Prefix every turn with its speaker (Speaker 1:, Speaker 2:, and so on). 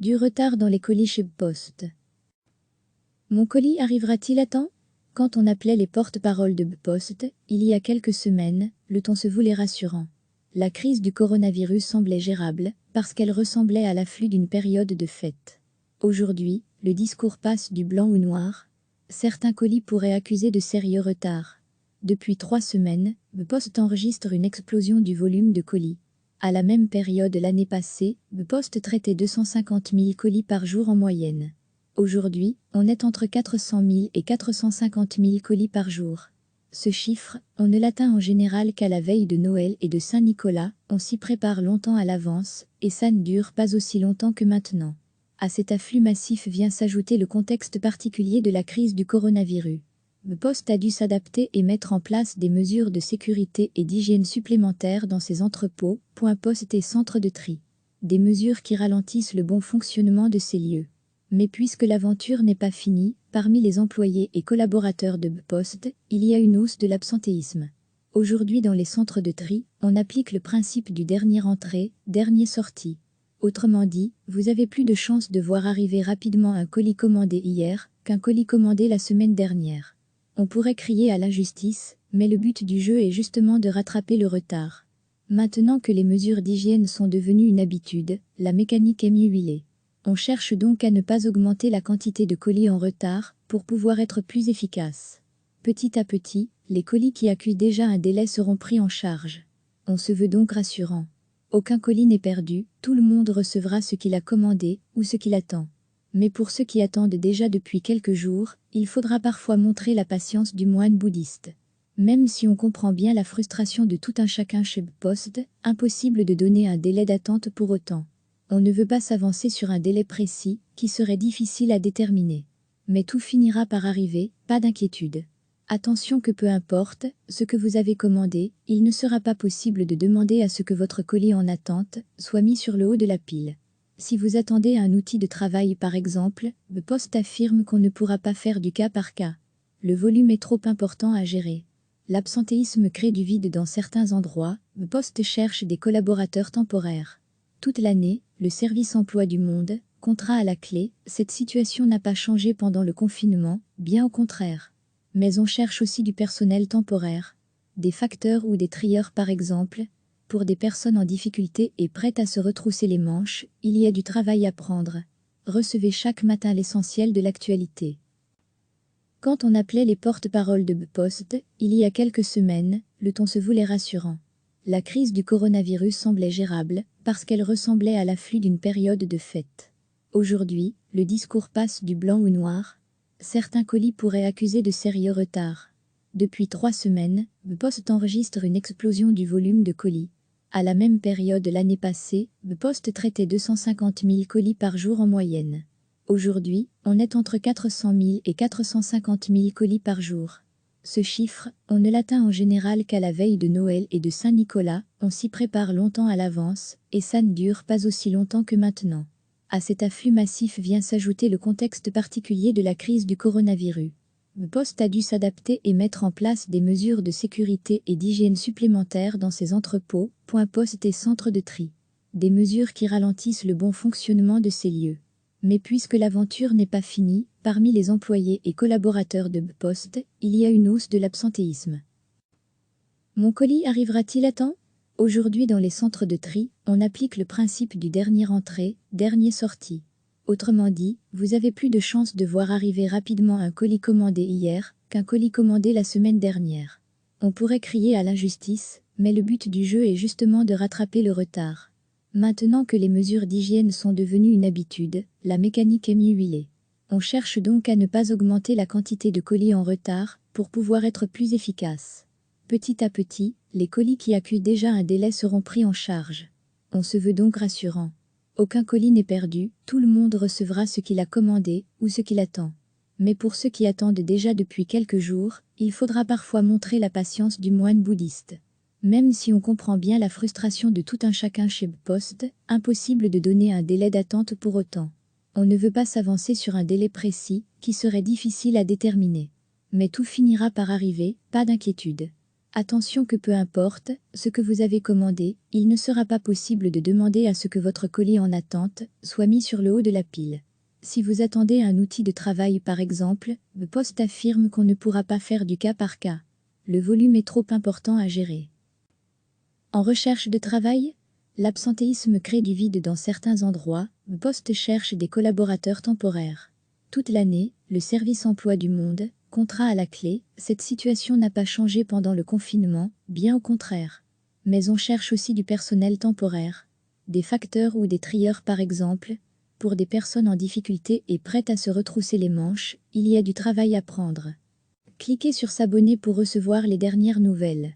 Speaker 1: Du retard dans les colis chez Poste. Mon colis arrivera-t-il à temps? Quand on appelait les porte-paroles de Poste, il y a quelques semaines, le ton se voulait rassurant. La crise du coronavirus semblait gérable, parce qu'elle ressemblait à l'afflux d'une période de fête. Aujourd'hui, le discours passe du blanc au noir. Certains colis pourraient accuser de sérieux retards. Depuis 3 semaines, Poste enregistre une explosion du volume de colis. À la même période l'année passée, Poste traitait 250 000 colis par jour en moyenne. Aujourd'hui, on est entre 400 000 et 450 000 colis par jour. Ce chiffre, on ne l'atteint en général qu'à la veille de Noël et de Saint-Nicolas, on s'y prépare longtemps à l'avance, et ça ne dure pas aussi longtemps que maintenant. À cet afflux massif vient s'ajouter le contexte particulier de la crise du coronavirus. Poste a dû s'adapter et mettre en place des mesures de sécurité et d'hygiène supplémentaires dans ses entrepôts, points poste et centres de tri. Des mesures qui ralentissent le bon fonctionnement de ces lieux. Mais puisque l'aventure n'est pas finie, parmi les employés et collaborateurs de Poste, il y a une hausse de l'absentéisme. Aujourd'hui dans les centres de tri, on applique le principe du dernier entré, dernier sorti. Autrement dit, vous avez plus de chances de voir arriver rapidement un colis commandé hier qu'un colis commandé la semaine dernière. On pourrait crier à l'injustice, mais le but du jeu est justement de rattraper le retard. Maintenant que les mesures d'hygiène sont devenues une habitude, la mécanique est mieux huilée. On cherche donc à ne pas augmenter la quantité de colis en retard, pour pouvoir être plus efficace. Petit à petit, les colis qui accusent déjà un délai seront pris en charge. On se veut donc rassurant. Aucun colis n'est perdu, tout le monde recevra ce qu'il a commandé, ou ce qu'il attend. Mais pour ceux qui attendent déjà depuis quelques jours, il faudra parfois montrer la patience du moine bouddhiste. Même si on comprend bien la frustration de tout un chacun chez Poste, impossible de donner un délai d'attente pour autant. On ne veut pas s'avancer sur un délai précis, qui serait difficile à déterminer. Mais tout finira par arriver, pas d'inquiétude. Attention que peu importe ce que vous avez commandé, il ne sera pas possible de demander à ce que votre colis en attente soit mis sur le haut de la pile. Si vous attendez un outil de travail par exemple, Poste affirme qu'on ne pourra pas faire du cas par cas. Le volume est trop important à gérer. L'absentéisme crée du vide dans certains endroits, Poste cherche des collaborateurs temporaires. Toute l'année, le service emploi du monde, contrat à la clé, cette situation n'a pas changé pendant le confinement, bien au contraire. Mais on cherche aussi du personnel temporaire, des facteurs ou des trieurs par exemple. Pour des personnes en difficulté et prêtes à se retrousser les manches, il y a du travail à prendre. Recevez chaque matin l'essentiel de l'actualité. Quand on appelait les porte-paroles de Poste, il y a quelques semaines, le ton se voulait rassurant. La crise du coronavirus semblait gérable, parce qu'elle ressemblait à l'afflux d'une période de fête. Aujourd'hui, le discours passe du blanc au noir. Certains colis pourraient accuser de sérieux retards. Depuis 3 semaines, Poste enregistre une explosion du volume de colis. À la même période l'année passée, Poste traitait 250 000 colis par jour en moyenne. Aujourd'hui, on est entre 400 000 et 450 000 colis par jour. Ce chiffre, on ne l'atteint en général qu'à la veille de Noël et de Saint-Nicolas, on s'y prépare longtemps à l'avance, et ça ne dure pas aussi longtemps que maintenant. À cet afflux massif vient s'ajouter le contexte particulier de la crise du coronavirus. Poste a dû s'adapter et mettre en place des mesures de sécurité et d'hygiène supplémentaires dans ses entrepôts, points poste et centres de tri. Des mesures qui ralentissent le bon fonctionnement de ces lieux. Mais puisque l'aventure n'est pas finie, parmi les employés et collaborateurs de Poste, il y a une hausse de l'absentéisme. Mon colis arrivera-t-il à temps? Aujourd'hui dans les centres de tri, on applique le principe du dernier entré, dernier sorti. Autrement dit, vous avez plus de chances de voir arriver rapidement un colis commandé hier qu'un colis commandé la semaine dernière. On pourrait crier à l'injustice, mais le but du jeu est justement de rattraper le retard. Maintenant que les mesures d'hygiène sont devenues une habitude, la mécanique est mieux huilée. On cherche donc à ne pas augmenter la quantité de colis en retard, pour pouvoir être plus efficace. Petit à petit, les colis qui accusent déjà un délai seront pris en charge. On se veut donc rassurant. Aucun colis n'est perdu, tout le monde recevra ce qu'il a commandé, ou ce qu'il attend. Mais pour ceux qui attendent déjà depuis quelques jours, il faudra parfois montrer la patience du moine bouddhiste. Même si on comprend bien la frustration de tout un chacun chez Poste, impossible de donner un délai d'attente pour autant. On ne veut pas s'avancer sur un délai précis, qui serait difficile à déterminer. Mais tout finira par arriver, pas d'inquiétude. Attention que peu importe ce que vous avez commandé, il ne sera pas possible de demander à ce que votre colis en attente soit mis sur le haut de la pile. Si vous attendez un outil de travail par exemple, le poste affirme qu'on ne pourra pas faire du cas par cas. Le volume est trop important à gérer. En recherche de travail, l'absentéisme crée du vide dans certains endroits, le poste cherche des collaborateurs temporaires. Toute l'année, le service emploi du monde, contrat à la clé, cette situation n'a pas changé pendant le confinement, bien au contraire. Mais on cherche aussi du personnel temporaire. Des facteurs ou des trieurs par exemple. Pour des personnes en difficulté et prêtes à se retrousser les manches, il y a du travail à prendre. Cliquez sur s'abonner pour recevoir les dernières nouvelles.